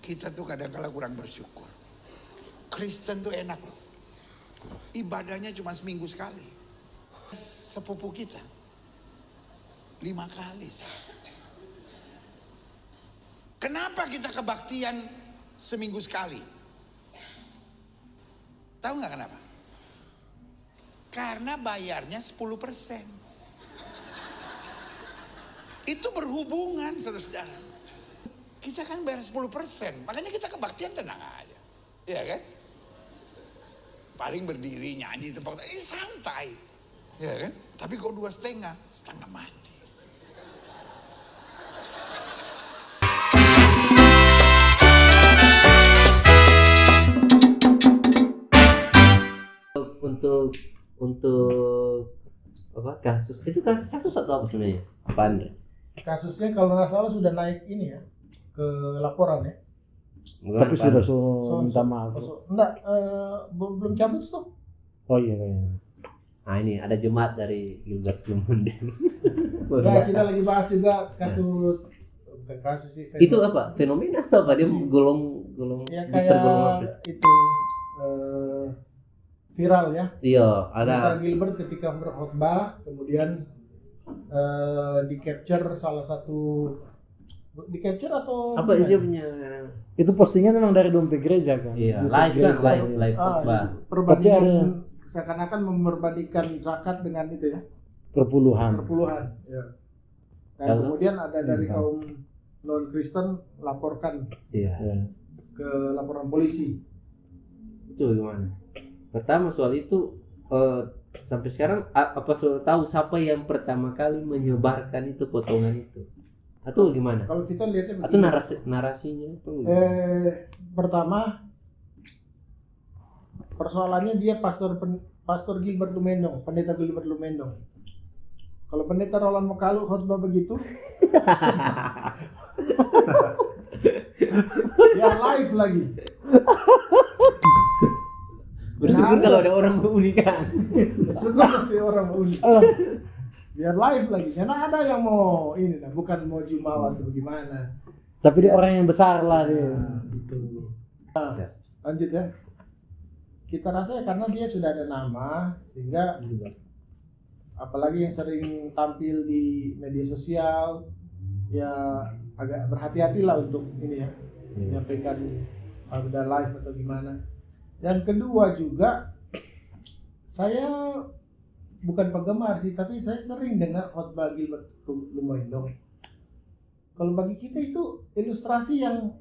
Kita tuh kadang-kala kurang bersyukur. Kristen tuh enak loh. Ibadahnya cuma seminggu sekali. Sepupu kita 5 kali. Kenapa kita kebaktian seminggu sekali? Tahu nggak kenapa? Karena bayarnya 10%. Itu berhubungan, saudara-saudara. Kita kan bayar 10%, makanya kita kebaktian tenang aja. Iya kan? Paling berdiri, nyanyi, tempat, santai. Iya kan? Tapi kok 2,5, setengah mati. Untuk apa kasus itu kan kasus atau apa sebenarnya? Apa Andre? Kasusnya kalau nggak salah sudah naik ini ya ke laporan ya. Bukan, Tapi sudah minta maaf. Enggak, belum cabut tuh. Oh iya kayaknya. Nah ini ada jemaat dari Gilbert Lumundem. Ya kita lagi bahas juga kasus sih. Itu apa? Fenomena atau apa? Dia golong ya tergolong apa? kayak itu viral ya. Iya, Pendeta ada. Gilbert ketika berkhotbah kemudian di capture salah satu di capture atau Apa gimana? dia punya? Itu postingan memang dari dompet gereja kan? Iya, YouTube live kan, gereja. live khotbah. Perbandingan Tapi seakan-akan memperbandingkan zakat dengan itu ya. Perpuluhan. Ya. Dan Kalau- kemudian ada dari Iya. kaum non Kristen laporkan Iya. Ya. ke laporan polisi. Itu gimana? Pertama soal itu sampai sekarang apa soal tahu siapa yang pertama kali menyebarkan itu potongan itu? Atau gimana? Kalau kita lihatnya Atau begini, narasinya itu? pertama persoalannya dia pastor Gilbert Lumendong, pendeta Gilbert Lumendong. Kalau pendeta Roland Mokalu khotbah begitu, biar live lagi. Bersyukur Nah, kalau ada orang keunikan. Syukur masih orang unik. Biar live lagi. Karena ada yang mau ini, nah, bukan mau jumawa atau bagaimana. Tapi dia orang yang besar lah dia. Nah, gitu. Nah, lanjut ya. Kita rasa ya karena dia sudah ada nama, sehingga apalagi yang sering tampil di media sosial, ya agak berhati-hatilah untuk ini ya, menyampaikan ada live atau gimana. Dan kedua juga, saya bukan penggemar sih, tapi saya sering dengar khotbah Gilbert Lumendong. Kalau bagi kita itu ilustrasi yang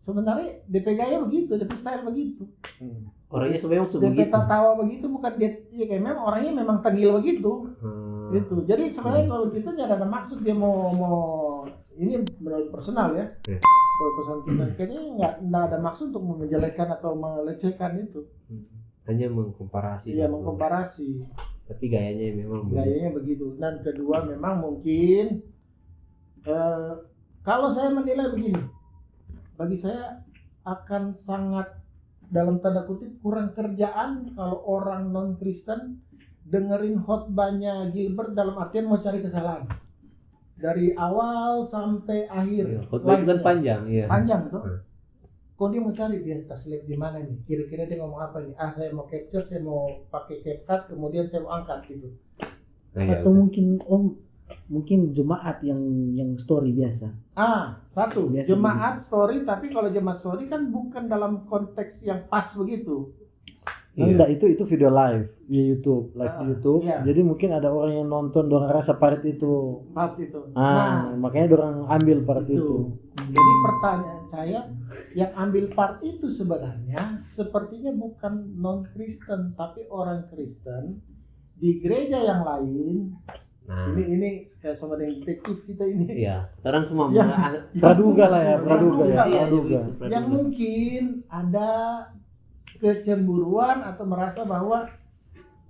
sebenarnya DP gaya begitu, DP style begitu. Orangnya sebenarnya DP sebegitu. tawa begitu, bukan dia ya kayak memang orangnya memang tengil begitu. Gitu. Jadi sebenarnya kalau kita tidak ada maksud dia mau ini menurut personal ya. Kalau personal kita kayaknya nggak ada maksud untuk menjelekkan atau melecehkan itu. Hanya mengkomparasi. Iya, mengkomparasi. Tapi gayanya memang Gayanya begitu. Dan kedua memang mungkin kalau saya menilai begini, bagi saya akan sangat dalam tanda kutip kurang kerjaan kalau orang non Kristen dengerin khotbahnya Gilbert dalam artian mau cari kesalahan dari awal sampai akhir. Khotbah itu kan live-nya. panjang, iya. Panjang tuh. Kok dia mau cari dia taslip di mana nih? Kira-kira dia ngomong apa nih? Saya mau capture, saya mau pakai CapCut, kemudian saya mau angkat gitu. Nah, ya, Atau mungkin jemaat yang story biasa. Satu Biasa jemaat story, tapi kalau jemaat story kan bukan dalam konteks yang pas begitu. Enggak, itu video live di YouTube, di YouTube. Iya. Jadi mungkin ada orang yang nonton dorang rasa part itu. Part itu. Makanya dorang ambil part itu. Jadi pertanyaan saya, yang ambil part itu sebenarnya sepertinya bukan non Kristen, tapi orang Kristen di gereja yang lain. Nah, Ini kayak sama dengan detektif kita ini. iya. Orang semua Ya. Praduga lah ya, praduga ya, Praduga. praduga. Yang mungkin ada kecemburuan atau merasa bahwa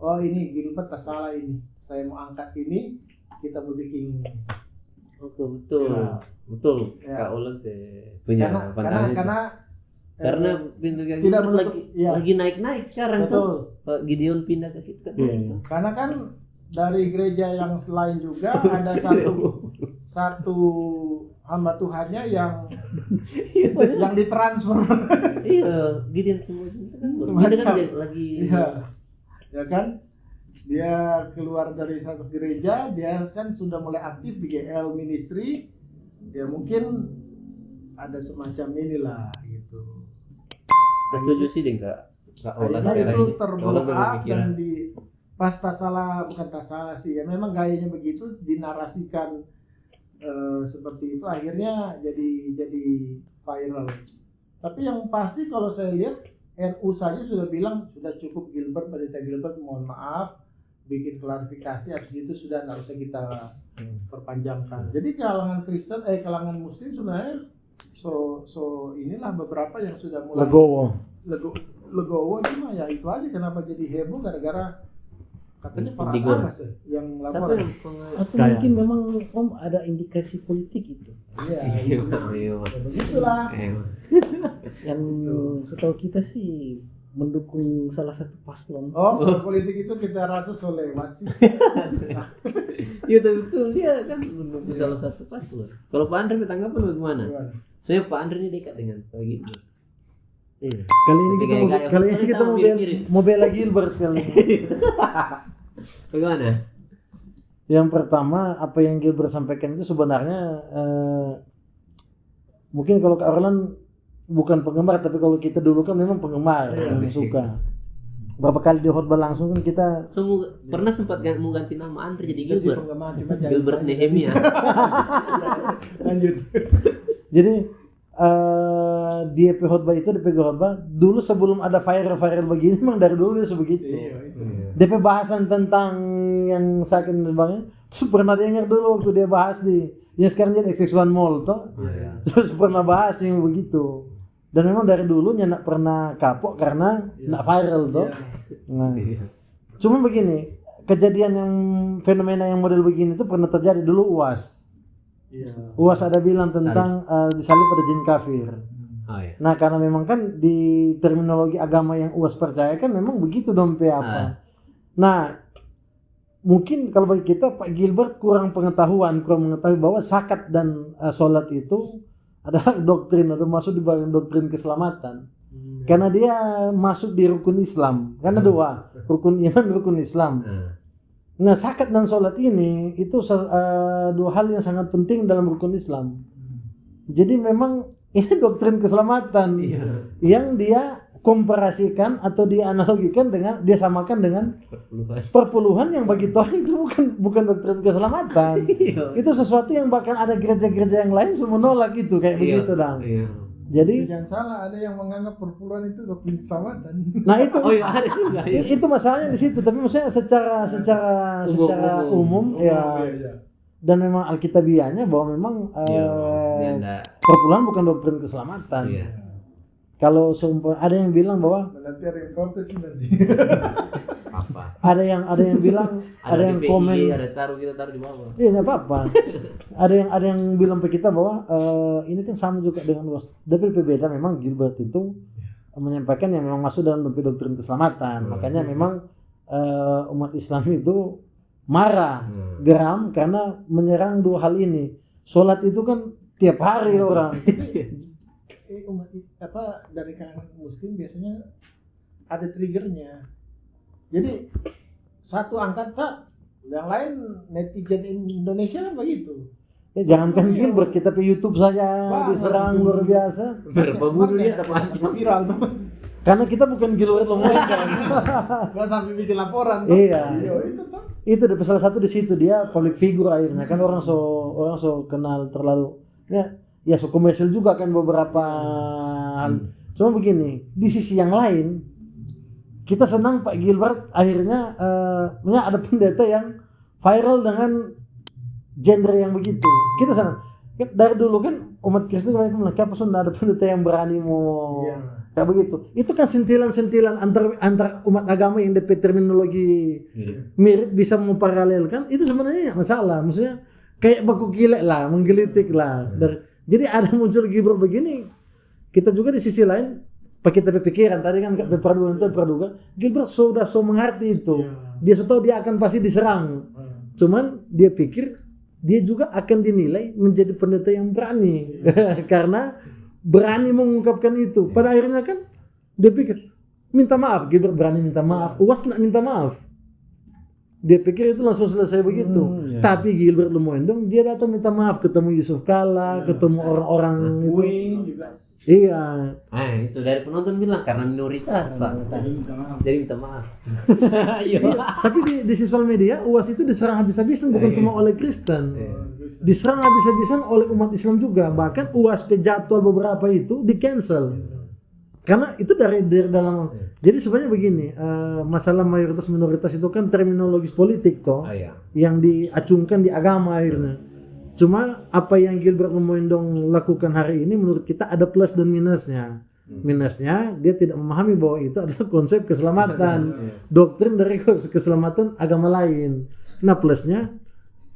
oh ini Gilbert tak salah ini, saya mau angkat ini, kita mau bikin. Oke, betul. Ya. Betul. Ya. Kak Ulen punya pandangan itu. Karena pintu tidak Gilbert menutup, lagi ya. lagi naik-naik sekarang betul. tuh. Pak Gideon pindah ke situ kan. Iya. Karena kan dari gereja yang lain juga ada satu hamba Tuhannya yang ditransfer. Iya, Gideon semua itu kan Semacam. dia kan lagi Iya, ya kan? Dia keluar dari satu gereja, dia kan sudah mulai aktif di GL Ministry. Ya mungkin ada semacam inilah gitu. setuju sih deh Kak Olan Akhirnya sekarang itu ini. terblow Olan up berpikiran. dan pas tak salah, bukan tak salah sih ya, memang gayanya begitu dinarasikan seperti itu, akhirnya jadi viral. Tapi yang pasti kalau saya lihat NU saja sudah bilang sudah cukup Gilbert, Pendeta Gilbert mohon maaf, bikin klarifikasi, habis itu sudah nggak usah kita perpanjangkan. Jadi kalangan Kristen, kalangan Muslim sebenarnya so inilah beberapa yang sudah mulai legowo, cuma ya itu aja kenapa jadi heboh gara-gara katanya Farhan Digor. Abbas yang Siapa lapor. yang Atau Kayak. mungkin memang Om ada indikasi politik itu Iya, Iya. ya begitulah. yang setahu kita sih mendukung salah satu paslon. Oh, kalau politik itu kita rasa so lewat sih. Iya betul dia kan menunggu salah satu paslon. Kalau Pak Andre bertanggapan bagaimana? Soalnya Pak Andre ini dekat dengan Pak Gilbert. Iya. Kali ini kita mau mirip-mirip. mau bela Gilbert kali ini. Bagaimana? Yang pertama, apa yang Gilbert sampaikan itu sebenarnya mungkin kalau Kak Orlan bukan penggemar, tapi kalau kita dulu kan memang penggemar, yang suka. Berapa kali di khotbah langsung kan kita Pernah sempat mau ganti nama Andre jadi Itu sih Gilbert. penggemar, cuma jangan Gilbert banyak. Nehemia. Lanjut. jadi di EP khotbah itu, DP khotbah dulu sebelum ada viral begini, memang dari dulu dia sebegitu. Iya, itu. DP bahasan tentang yang sakit bang itu pernah dengar dulu waktu dia bahas di yang sekarang jadi XX1 Mall toh. Iya. Terus pernah bahas yang begitu. Dan memang dari dulunya nak pernah kapok karena nak viral toh. Nah, cuma begini, kejadian yang fenomena yang model begini itu pernah terjadi dulu UAS. Iya. UAS ada bilang tentang disalib pada jin kafir. Oh iya. Nah, karena memang kan di terminologi agama yang UAS percaya kan memang begitu dong apa. Nah, mungkin kalau bagi kita Pak Gilbert kurang mengetahui bahwa zakat dan sholat itu adalah doktrin, ada masuk di bagian doktrin keselamatan. Karena dia masuk di rukun Islam. Karena dua, rukun iman, rukun Islam. Nah, zakat dan sholat ini itu dua hal yang sangat penting dalam rukun Islam. Jadi memang ini doktrin keselamatan yang dia komparasikan atau dianalogikan dengan, dia samakan dengan perpuluhan yang bagi Tuhan itu bukan doktrin keselamatan. Itu sesuatu yang bahkan ada gereja-gereja yang lain semua menolak itu kayak begitu dong. Jadi Jangan salah, ada yang menganggap perpuluhan itu doktrin keselamatan. nah itu Oh iya ada juga ya. itu masalahnya di situ, tapi maksudnya secara umum ya. Iya. Dan memang alkitabiahnya bahwa memang perpuluhan bukan doktrin keselamatan. Iya. Kalau ada yang bilang bahwa Nanti ada yang protes sih nanti. Apa? ada yang bilang ada yang DPI, komen ada kita taruh di bawah. iya nggak apa-apa. ada yang bilang ke kita bahwa ini kan sama juga dengan UAS. Tapi berbeda, memang Gilbert itu menyampaikan yang memang masuk dalam doktrin keselamatan. Makanya memang umat Islam itu marah, geram karena menyerang dua hal ini. Sholat itu kan tiap hari orang. Umat dari kalangan Muslim biasanya ada triggernya. Jadi satu angkat tak, yang lain netizen Indonesia kan begitu. Ya, jangankan Gilbert, kita ke YouTube saja Wah, diserang luar biasa. Berapa bunuh dia Makanya viral tuh. Karena kita bukan Gilbert Lomoidan. Nggak sampai bikin laporan. Iya. Itu tuh. Itu ada salah satu di situ, dia public figure akhirnya kan orang so kenal terlalu ya so komersil juga kan beberapa hal. Cuma begini, di sisi yang lain kita senang Pak Gilbert akhirnya ada pendeta yang viral dengan genre yang begitu. Kita senang. Dari dulu kan umat Kristen banyak bilang, kenapa sudah ada pendeta yang berani mau kayak begitu. Itu kan sentilan-sentilan antar umat agama yang DP terminologi mirip bisa memparalelkan. Itu sebenarnya masalah. Maksudnya kayak baku gilek lah, menggelitik lah. Jadi ada muncul Gilbert begini. Kita juga di sisi lain pakai pikiran tadi kan praduga Gilbert sudah so mengerti itu Dia tahu dia akan pasti diserang. Cuman dia pikir dia juga akan dinilai menjadi pendeta yang berani karena berani mengungkapkan itu. Pada akhirnya kan dia pikir minta maaf, Gilbert berani minta maaf, UAS nak minta maaf. Dia pikir itu langsung selesai begitu. Tapi Gilbert Lumoendong dia datang minta maaf, ketemu Yusuf Kala, ketemu orang-orang itu. juga. Iya. Itu dari penonton bilang karena minoritas, Pak. Jadi minta maaf. Iya. Tapi di sosial media UAS itu diserang habis-habisan, bukan cuma oleh Kristen. Diserang habis-habisan oleh umat Islam juga. Bahkan UAS jadwal beberapa itu di cancel. Karena itu dari dalam. Jadi sebenarnya begini, masalah mayoritas minoritas itu kan terminologis politik toh, yang diacungkan di agama akhirnya. Cuma apa yang Gilbert Lumoendong lakukan hari ini menurut kita ada plus dan minusnya. Minusnya dia tidak memahami bahwa itu adalah konsep keselamatan, doktrin dari keselamatan agama lain. Nah plusnya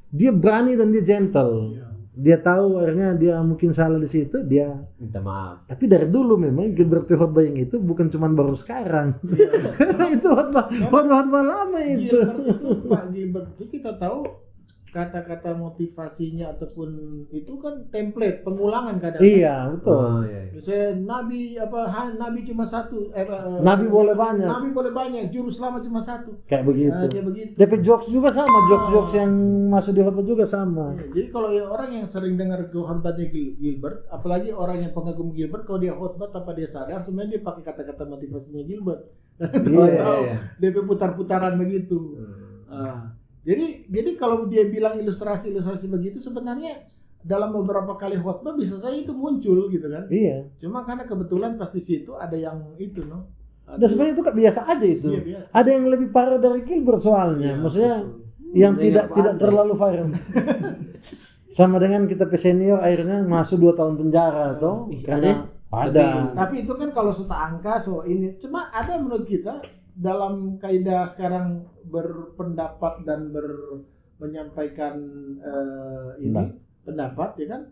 dia berani dan dia gentle. Dia tahu akhirnya dia mungkin salah di situ, dia Minta maaf. tapi dari dulu memang Gilbert khotbah yang itu bukan cuma baru sekarang. Itu khotbah lama itu. Pak Gilbert itu kita tahu kata-kata motivasinya ataupun itu kan template pengulangan kadang. Iya betul. Misalnya Nabi cuma satu, Nabi boleh banyak. Nabi boleh banyak, juru selamat cuma satu. Kayak begitu. Kayak begitu. DP jokes juga sama, jokes yang masuk di khotbah juga sama. Jadi kalau orang yang sering dengar khotbahnya Gilbert, apalagi orang yang pengagum Gilbert, kalau dia khotbah tanpa dia sadar, sebenarnya dia pakai kata-kata motivasinya Gilbert. Iya. Dia putar-putaran begitu. Jadi kalau dia bilang ilustrasi begitu, sebenarnya dalam beberapa kali khotbah bisa saja itu muncul gitu kan. Iya. Cuma karena kebetulan pas di situ ada yang itu Dan sebenarnya itu kan biasa aja itu. Iya, biasa. Ada yang lebih parah dari Gilbert soalnya. Iya, Maksudnya yang tidak terlalu viral. Sama dengan kita senior akhirnya masuk 2 tahun penjara toh karena ada. Tapi itu kan kalau sudah angka ini. Cuma ada menurut kita dalam kaidah sekarang berpendapat dan menyampaikan pendapat ya kan,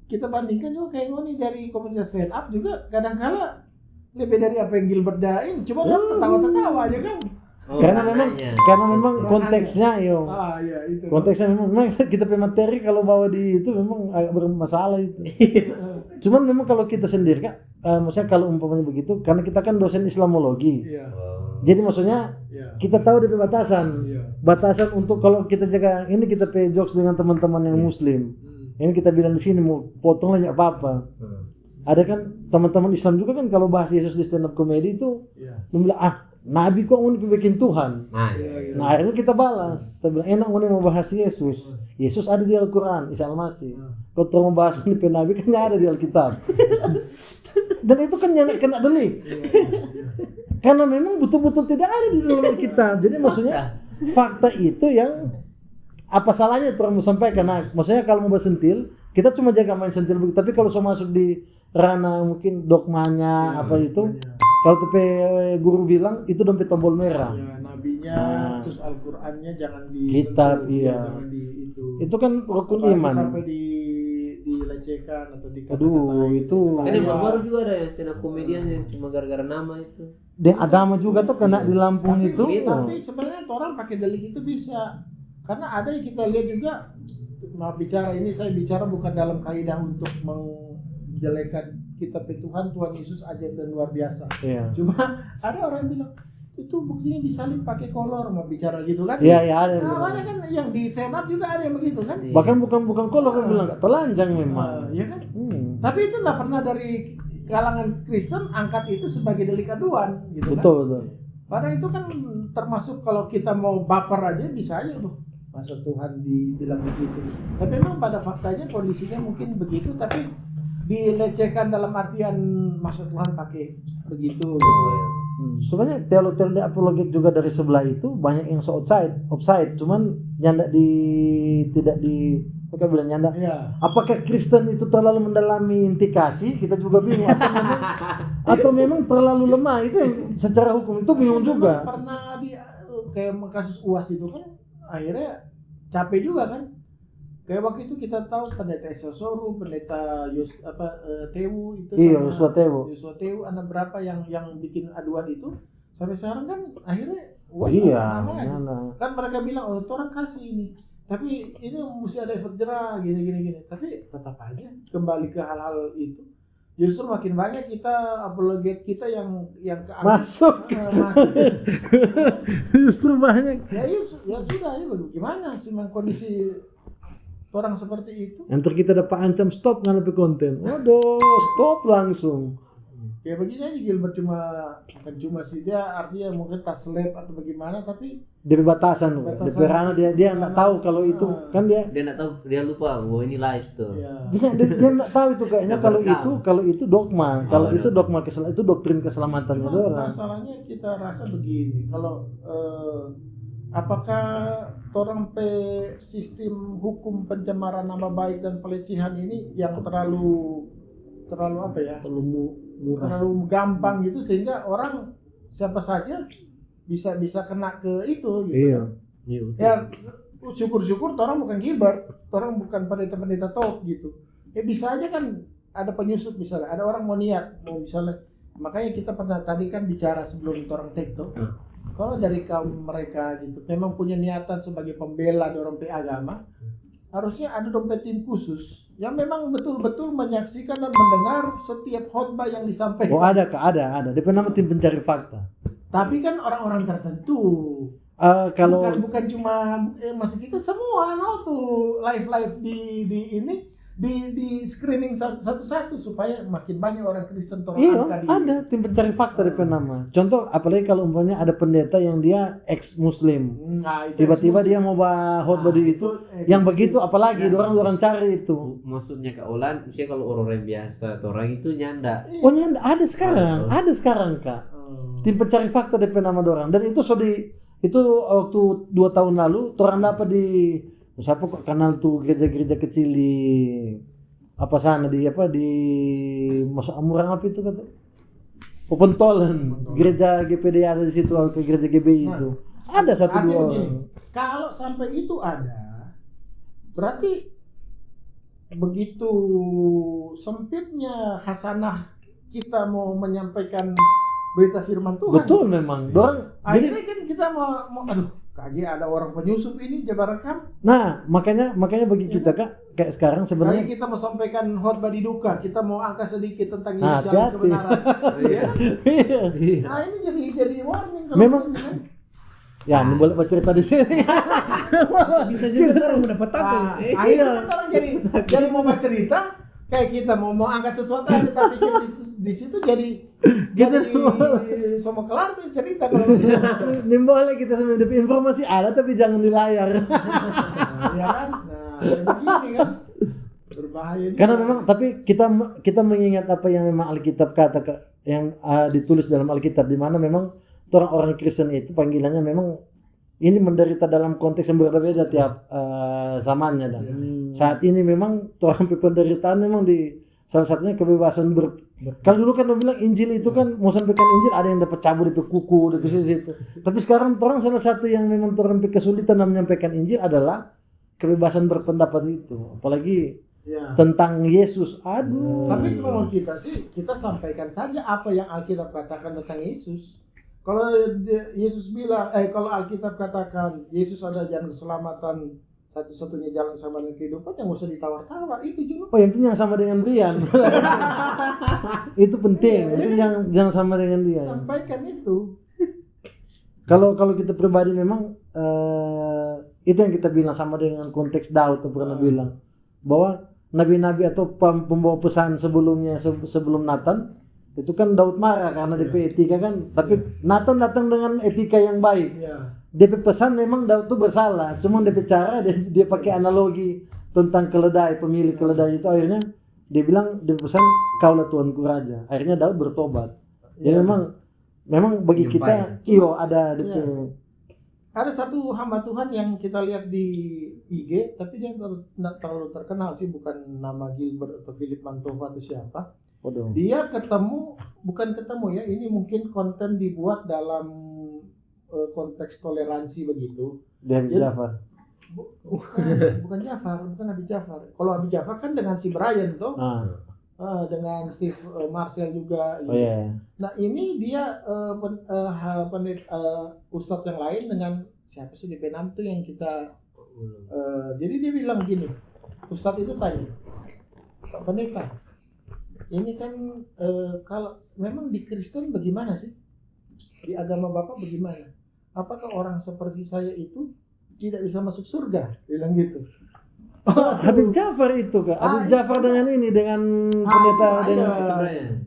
kita bandingkan juga kayak ini dari komunitas stand up juga kadang-kala lebih dari apa yang Gilbert dain, cuma dia tertawa-tertawa aja kan. Karena memang konteksnya yo. Iya itu. Konteksnya memang kita materi kalau bawa di itu memang agak bermasalah itu. Cuman memang kalau kita sendiri kan, maksudnya kalau umpamanya begitu, karena kita kan dosen Islamologi. Iya. Jadi maksudnya kita tahu ada batasan. Iya. Batasan untuk kalau kita jaga ini kita pay jokes dengan teman-teman yang Muslim. Ini kita bilang di sini mau potong lah apa-apa. Ada kan teman-teman Islam juga kan kalau bahas Yesus di stand up comedy itu membilang Nabi kok mau bikin Tuhan. Nah akhirnya kita balas. Kita bilang enak mau bahas Yesus. Yesus ada di Al-Quran, Isa Al-Masih. Kalau mau bahas Nabi kan nggak ada di Alkitab. Dan itu kan kena delik. Karena memang betul-betul tidak ada di dalam Alkitab. Jadi maksudnya fakta itu yang apa salahnya orang mau sampaikan. Nah, maksudnya kalau mau bersentil, kita cuma jaga main sentil begitu. Tapi kalau masuk di ranah mungkin dogmanya apa itu, kalau tepe guru bilang itu dompet tombol merah. Ya, nabinya terus Al-Qur'annya jangan di kitab jangan di itu. Itu kan rukun apalagi iman. Sampai dilecehkan atau dikata-katain. Aduh, itu. Ini baru juga ada yang stand up komedian yang cuma gara-gara nama itu. Dan agama juga tuh kena di Lampung itu. Tapi sebenarnya orang pakai delik itu bisa. Karena ada yang kita lihat juga, maaf bicara ini saya bicara bukan dalam kaidah untuk menjelekan kitab Tuhan Yesus ajaib dan luar biasa. Iya. Cuma ada orang yang bilang itu buktinya disalib pakai kolor, mau bicara gitu kan? Iya, ada. Nah, banyak kan yang di senat juga ada yang begitu kan? Bahkan bukan kolor kan bilang telanjang memang. Iya kan? Tapi itu nggak pernah dari kalangan Kristen angkat itu sebagai delik aduan gitu kan? Betul. Padahal itu kan termasuk kalau kita mau baper aja bisa aja tuh. Masa Tuhan dibilang begitu. Tapi memang pada faktanya kondisinya mungkin begitu, tapi dilecehkan dalam artian masa Tuhan pakai begitu. Sebenarnya teologi apologet juga dari sebelah itu banyak yang offside, cuman nyanda tidak di mereka bilang nyanda. Iya. Apakah Kristen itu terlalu mendalami intikasi? Kita juga bingung. Atau memang terlalu lemah? Itu yang secara hukum itu bingung juga. Pernah di kayak kasus UAS itu kan akhirnya capek juga kan. Kayak waktu itu kita tahu pendeta Esosoru, pendeta Tewu itu Iya, Yosua Tewu. Tewu anak berapa yang bikin aduan itu Sampai sekarang kan akhirnya Iya, nama lagi. mana? Kan mereka bilang oh itu orang kasih ini, tapi ini mesti ada efek jerah gini. Tapi tetap aja kembali ke hal-hal itu. Justru makin banyak kita apologet kita yang ke Masuk. masuk. Justru banyak. Ya sudah ya bagaimana cuma kondisi orang seperti itu. Nanti kita dapat ancam stop nggak lebih konten. Waduh, stop langsung. Ya begini aja Gilbert bukan cuma sih dia artinya mungkin tas lab atau bagaimana tapi Dari batasan, Batasan. di Perana dia nggak tahu kalau itu kan dia Dia nggak tahu, dia lupa, wah ini live tuh. ya dia nggak tahu itu kayaknya Nggak kalau itu dogma, kalau Oh, itu dogma itu doktrin keselamatannya cuma orang. masalahnya kita rasa begini kalau apakah orang sistem hukum pencemaran nama baik dan pelecehan ini yang terlalu apa ya terlalu murah. terlalu gampang gitu sehingga orang siapa saja bisa kena ke itu gitu Iya. kan. Ya syukur-syukur orang bukan Gilbert, orang bukan pendeta-pendeta top gitu. Ya bisa aja kan ada penyusup misalnya, ada orang mau niat mau misalnya. Makanya kita pernah tadi kan bicara sebelum orang take tuh. Kalau dari kaum mereka gitu memang punya niatan sebagai pembela dorong agama, harusnya ada dompet tim khusus yang memang betul-betul menyaksikan dan mendengar setiap khotbah yang disampaikan. Oh ada kak, ada. Dia nama tim pencari fakta. Tapi kan orang-orang tertentu. Kalau bukan cuma masuk kita semua no tuh live di screening satu-satu supaya makin banyak orang Kristen iya terangkat ada tim pencari fakta di nama. Contoh apalagi kalau umpamanya ada pendeta yang dia ex Muslim, Nah, itu tiba-tiba dia mau khotbah di itu, yang begitu apalagi orang cari itu. Maksudnya Kak Olan, misalnya kalau orang biasa, atau orang itu nyanda. Oh nyanda ada sekarang kak. Tim pencari fakta DP nama dorang dan itu itu waktu 2 tahun lalu orang dapat di siapa kok kenal tuh gereja-gereja kecil di apa sana di masuk Amurang apa itu kata Pentolan gereja GPD ada di situ ke gereja GBI itu ada 1-2 artinya begini, orang. kalau sampai itu ada berarti begitu sempitnya hasanah kita mau menyampaikan berita firman Tuhan. Betul memang dorang Akhirnya kan kita mau aduh kaji ada orang penyusup ini jabar rekam. nah makanya bagi kita kak kayak sekarang Kayak sebenarnya kita mau sampaikan khotbah di duka, kita mau angkat sedikit tentang Nah, jalan hati-hati. kebenaran. Iya kan? iya. Nah ini jadi warning kalau Memang- ini kan. Ya ini boleh cerita di sini. Bisa juga orang mendapat tato. Nah, akhirnya kan orang jadi mau cerita kayak kita mau angkat sesuatu tapi di situ jadi sama kelar tuh cerita kalau Ini boleh kita sebenarnya dapat informasi ada tapi jangan di layar. ya kan. Nah, kayak begini kan berbahaya juga. Karena memang tapi kita mengingat apa yang memang Alkitab yang ditulis dalam Alkitab di mana memang orang-orang Kristen itu panggilannya memang ini menderita dalam konteks yang berbeda tiap zamannya dan saat ini memang orang penderitaan memang di salah satunya kebebasan kalau dulu kan lo bilang Injil itu kan mau sampaikan Injil ada yang dapat cabut di kuku di situ. Tapi sekarang orang salah satu yang memang orang kesulitan dalam menyampaikan Injil adalah kebebasan berpendapat itu. Apalagi Ya. tentang Yesus. Aduh. Tapi kalau kita sih kita sampaikan saja apa yang Alkitab katakan tentang Yesus. Kalau Yesus bilang, kalau Alkitab katakan Yesus ada jalan keselamatan, satu-satunya jalan keselamatan kehidupan, yang nggak usah ditawar-tawar itu juga. Oh yang penting jangan sama dengan Brian. Itu penting. Itu jangan sama dengan dia. Sampaikan itu. Kalau kita pribadi memang itu yang kita bilang sama dengan konteks Daud tuh pernah bilang bahwa nabi-nabi atau pembawa pesan sebelumnya sebelum Nathan itu kan Daud marah karena DP etika kan, tapi Nathan datang dengan etika yang baik. Ya. DP pesan memang Daud tuh bersalah, cuma DP cara dia pakai analogi tentang keledai, pemilik keledai itu akhirnya dia bilang DP pesan kaulah Tuanku Raja. Akhirnya Daud bertobat. Jadi memang bagi Yang kita ada DP. Ada satu hamba Tuhan yang kita lihat di IG, tapi dia tidak terlalu terkenal sih, bukan nama Gilbert atau Philip Mantova atau siapa. Waduh. Dia bukan ketemu ya, ini mungkin konten dibuat dalam konteks toleransi begitu. Dari Jadi- Jafar. Bukan Jafar, bukan Abi Jafar. Kalau Abi Jafar kan dengan si Brian tuh, dengan Steve Marcel juga. Oh iya. Nah ini dia ustadz yang lain dengan siapa sih di Penam tuh yang kita jadi dia bilang gini, ustadz itu tanya, Pak Pendeta, ini kan kalau memang di Kristen bagaimana sih, di agama Bapak bagaimana? Apakah orang seperti saya itu tidak bisa masuk surga? Bilang gitu. Habib Ja'far itu Kak. Habib Ja'far dengan pendeta dengan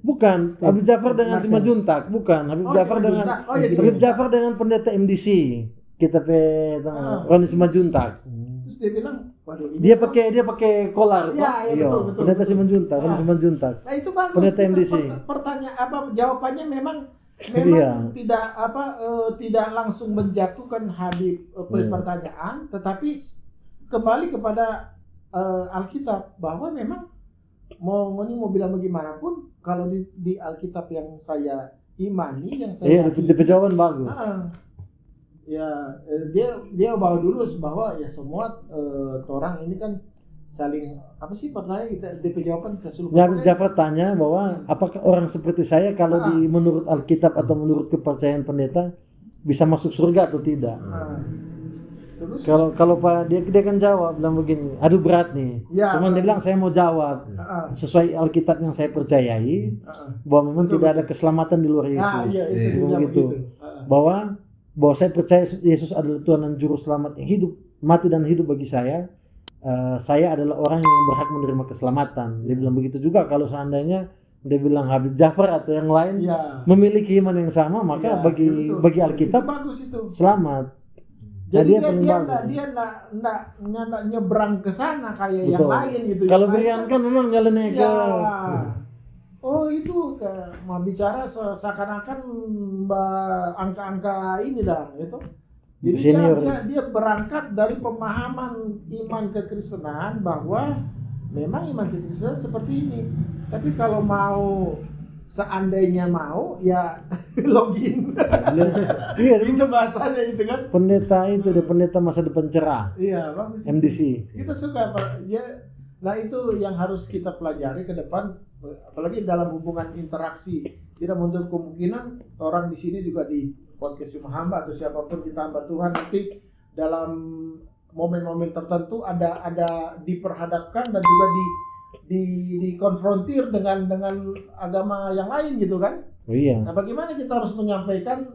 bukan Habib Ja'far dengan Simajuntak, bukan Habib Ja'far dengan Habib Ja'far dengan pendeta MDC. Kita Roni Simajuntak. Terus dia bilang, waduh ini Dia pakai kolar, Iya, Pak. iya, betul. Pendeta Simajuntak, Roni Simajuntak. Nah itu bagus. Pendeta MDC. Pertanyaan jawabannya memang Iya. tidak langsung menjatuhkan Habib pertanyaan, tetapi kembali kepada Alkitab bahwa memang mau bilang bagaimanapun kalau di Alkitab yang saya imani, yang saya Iya, jawaban bagus. dia bawa dulu bahwa ya semua orang ini kan saling apa sih pertanyaan kita DP jawaban kita suruh. Ya, Ja'far tanya bahwa apakah orang seperti saya kalau menurut Alkitab atau menurut kepercayaan pendeta bisa masuk surga atau tidak? Terus Kalau Pak dia kan jawab bilang begini, aduh berat nih. Ya, Cuman dia bilang saya mau jawab sesuai Alkitab yang saya percayai bahwa memang tidak ada keselamatan di luar Yesus. itu Begitu. Bahwa saya percaya Yesus adalah Tuhan dan Juru Selamat yang hidup, mati dan hidup bagi saya. Saya adalah orang yang berhak menerima keselamatan. Dia bilang begitu juga kalau seandainya dia bilang Habib Ja'far atau yang lain memiliki iman yang sama, maka bagi Alkitab selamat. Jadi dia nggak nyebrang ke sana kayak yang lain gitu. Kalau Brian kan memang jalannya ke oh itu mau bicara seakan-akan angka-angka ini dah gitu. Jadi dia berangkat dari pemahaman iman kekristenan bahwa memang iman kekristenan seperti ini. Tapi kalau seandainya mau ya login. Iya, itu bahasanya itu kan. Pendeta masa depan cerah. Iya, bagus. MDC. Kita suka Pak. Nah itu yang harus kita pelajari ke depan, apalagi dalam hubungan interaksi. Tidak menutup kemungkinan orang di sini juga di podcast Cuma Hamba atau siapapun kita hamba Tuhan nanti dalam momen-momen tertentu ada diperhadapkan dan juga dikonfrontir dengan agama yang lain gitu kan. Oh iya. Nah bagaimana kita harus menyampaikan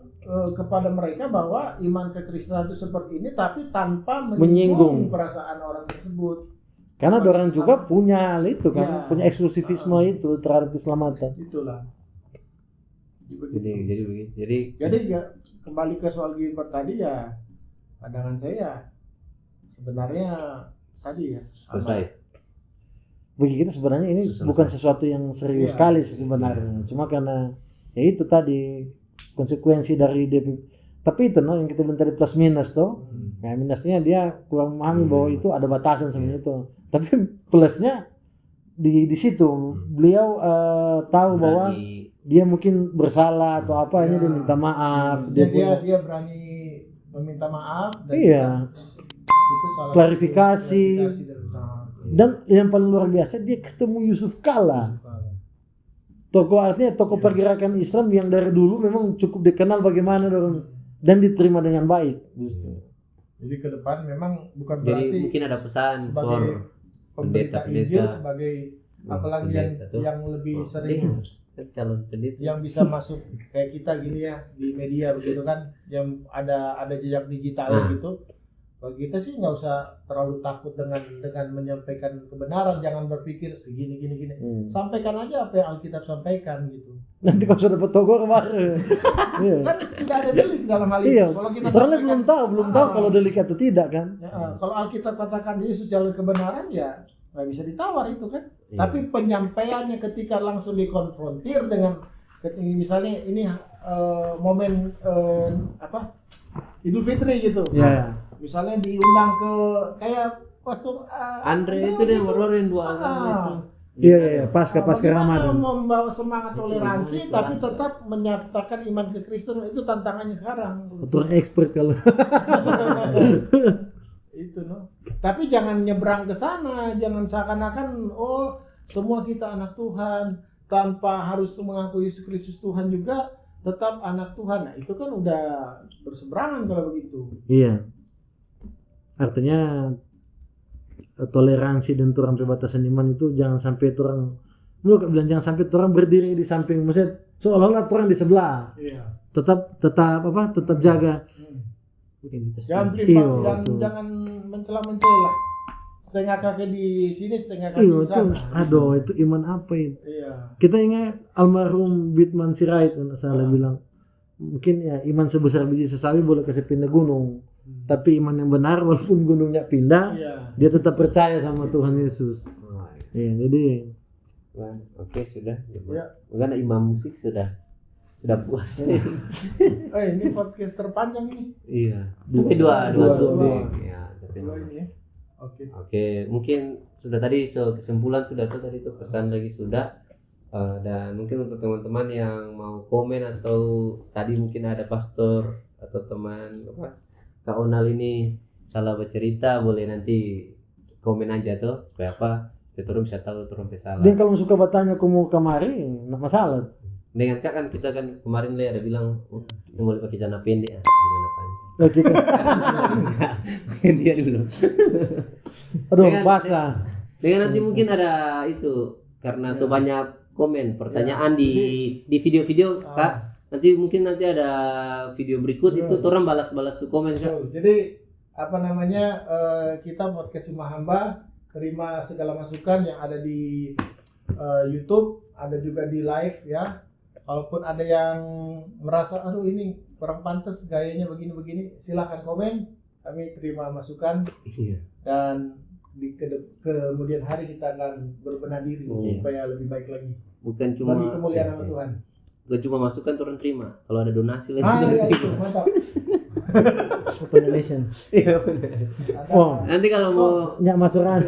kepada mereka bahwa iman kekristenan itu seperti ini tapi tanpa menyinggung perasaan orang tersebut. Karena orang juga punya hal itu kan, punya eksklusivisme itu terhadap keselamatan. Itulah. Jadi ya, kembali ke soal Gilbert tadi ya, pandangan saya sebenarnya tadi ya selesai. Bagi kita sebenarnya ini bukan sesuatu yang serius sekali sebenarnya. Cuma karena ya itu tadi konsekuensi dari DP. Tapi itu yang kita bilang tadi plus minus tuh. Nah, minusnya dia kurang memahami bahwa itu ada batasan sebenarnya itu. Tapi plusnya di situ beliau tahu bahwa dia mungkin bersalah atau apa, ini dia minta maaf. Dia berani meminta maaf dan itu salah klarifikasi. Dan yang paling luar biasa dia ketemu Yusuf Kala. Tokoh pergerakan Islam yang dari dulu memang cukup dikenal bagaimana dan diterima dengan baik. Jadi ke depan memang bukan jadi berarti mungkin ada pesan sebagai pemberita Injil sebagai apalagi yang lebih sering calon pendeta yang bisa masuk kayak kita gini ya di media begitu kan, yang ada jejak digital gitu. Bagi kita sih nggak usah terlalu takut dengan menyampaikan kebenaran, jangan berpikir segini gini. Sampaikan aja apa yang Alkitab sampaikan gitu. Nanti kalau sudah dapat togor baru. Kan tidak ada delik dalam hal itu. Iya. Kalau kita soalnya belum tahu kalau delik atau tidak kan. Kalau Alkitab katakan Yesus jalan kebenaran ya nggak bisa ditawar itu kan. Iya. Tapi penyampaiannya ketika langsung dikonfrontir dengan misalnya ini momen Idul Fitri gitu. Iya. Misalnya diundang ke kayak Pastor Andre itu dia yang dua agama itu. Iya, pasca Ramadan. Membawa semangat toleransi tapi tetap menyatakan iman kekristenan, itu tantangannya sekarang. Betul expert kalau. Itu Tapi jangan nyebrang ke sana, jangan seakan-akan semua kita anak Tuhan tanpa harus mengakui Yesus Kristus Tuhan juga tetap anak Tuhan. Nah, itu kan udah berseberangan kalau begitu. Iya. Artinya toleransi dan orang batasan iman itu jangan sampai orang, lu bilang jangan sampai orang berdiri di samping, maksudnya seolah-olah orang di sebelah. Iya. Tetap jaga. Jangan Iya, jangan mencela-mencela. Setengah kaki di sini, setengah kaki Iya, di itu, sana. aduh itu iman apa itu? Iya. Kita ingat almarhum Bitman Sirait kalau salah bilang, mungkin ya iman sebesar biji sesawi boleh kasih pindah gunung, tapi iman yang benar walaupun gunungnya pindah, Iya. dia tetap percaya sama Tuhan Yesus. Iya, jadi Wah, oke sudah. Ya. Karena imam musik sudah puas. Ini podcast terpanjang ini. Iya. Dua. Dua. Dua. Ya, tapi Dua ini ya. Oke. Oke, mungkin sudah tadi kesimpulan sudah tuh tadi tuh pesan lagi sudah. Dan mungkin untuk teman-teman yang mau komen atau tadi mungkin ada pastor atau teman Kak Onal ini salah bercerita, boleh nanti komen aja tuh supaya apa? Supaya turun bisa tahu turun salah. dia kalau suka bertanya aku mau kemari, nggak masalah. Dengan Kak kan kita kan kemarin ada bilang boleh pakai celana pendek ya. Celana panjang. Nah, kita, Dia dulu. aduh Dengan- basah. Dengan nanti mungkin ada itu karena sebanyak komen pertanyaan di video-video Kak. Nanti mungkin nanti ada video berikut itu orang balas-balas tuh komen Kak. Betul. Jadi kita podcast Cuma Hamba terima segala masukan yang ada di YouTube, ada juga di live ya. Kalaupun ada yang merasa aduh ini kurang pantas gayanya begini-begini, silakan komen. Kami terima masukan Iya. dan di kemudian hari kita akan berbenah diri supaya lebih baik lagi Bukan cuma bagi kemuliaan nama Tuhan. Bukan cuma masukan turun terima. Kalau ada donasi lagi Ah turun ya itu terima. mantap. Open donation. Iya benar. Ada, Oh. Nanti kalau mau Nyak masukan.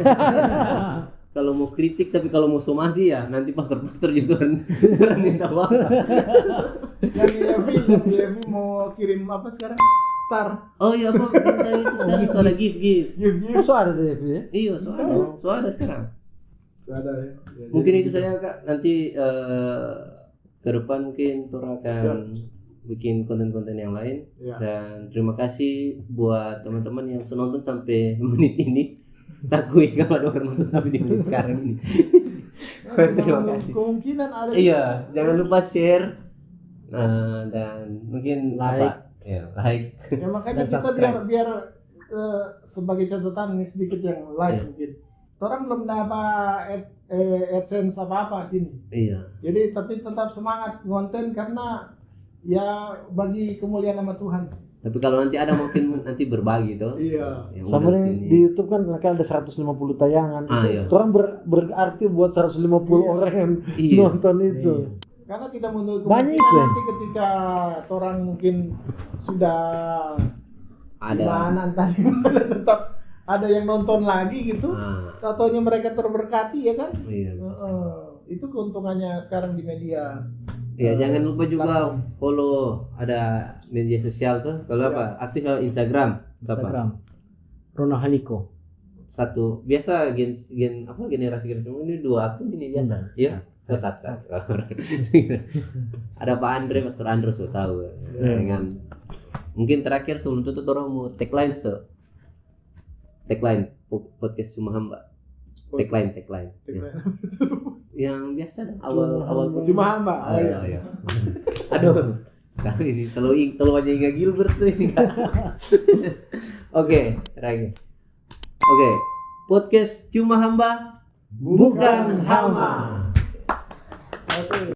kalau mau kritik tapi kalau mau somasi ya nanti pastor-pastor juga turun minta uang. yang di Levi mau kirim apa sekarang? Star. Oh iya apa minta itu sekarang soalnya gift. Give. Masa ada deh ya? Iya soalnya sekarang. Ada ya. Mungkin itu saya Kak nanti ke depan mungkin Tora akan bikin konten-konten yang lain. Ya. Dan terima kasih buat teman-teman yang sudah nonton sampai menit ini. Takui kalau ada orang nonton sampai di menit sekarang ini. Terima kasih. Kemungkinan ada. Iya, jangan lupa share. Nah, dan mungkin Like. Ya, like. Ya makanya Dan kita subscribe. biar sebagai catatan ini sedikit yang live mungkin. Orang belum dapat AdSense apa-apa sini. Iya. Jadi tapi tetap semangat konten karena ya bagi kemuliaan nama Tuhan. Tapi kalau nanti ada mungkin nanti berbagi tuh. Iya. Yang Sama udah yang sini. di YouTube kan ada 150 tayangan. Ah, Itu iya. orang berarti buat 150 orang yang Iya. nonton itu. Karena tidak menutup Banyak kemungkinan itu ya? nanti ketika orang mungkin sudah Ada. gimana tadi tetap ada yang nonton lagi gitu. Ah, Tatonya mereka terberkati ya kan? iya. bisa. Itu keuntungannya sekarang di media. Ya, jangan lupa juga platform. follow ada media sosial tuh. Kalau Iya. apa? Aktif Instagram. Apa? Instagram. Rona Haliko. Satu biasa generasi ini dua akun ini biasa. Iya. Satu. Ada Pak Andre, Pastor Andros tuh tahu. Dengan mungkin terakhir sebelum tutup orang mau tagline tuh. Tagline podcast Cuma Hamba. Tagline. Ya. Yang biasa dah, awal Cuma Hamba. Oh, iya. iya. Aduh. Sekarang ini terlalu aja Inga Gilbert tuh ini. Oke, terakhir. Oke. Podcast Cuma Hamba bukan hama. Oke.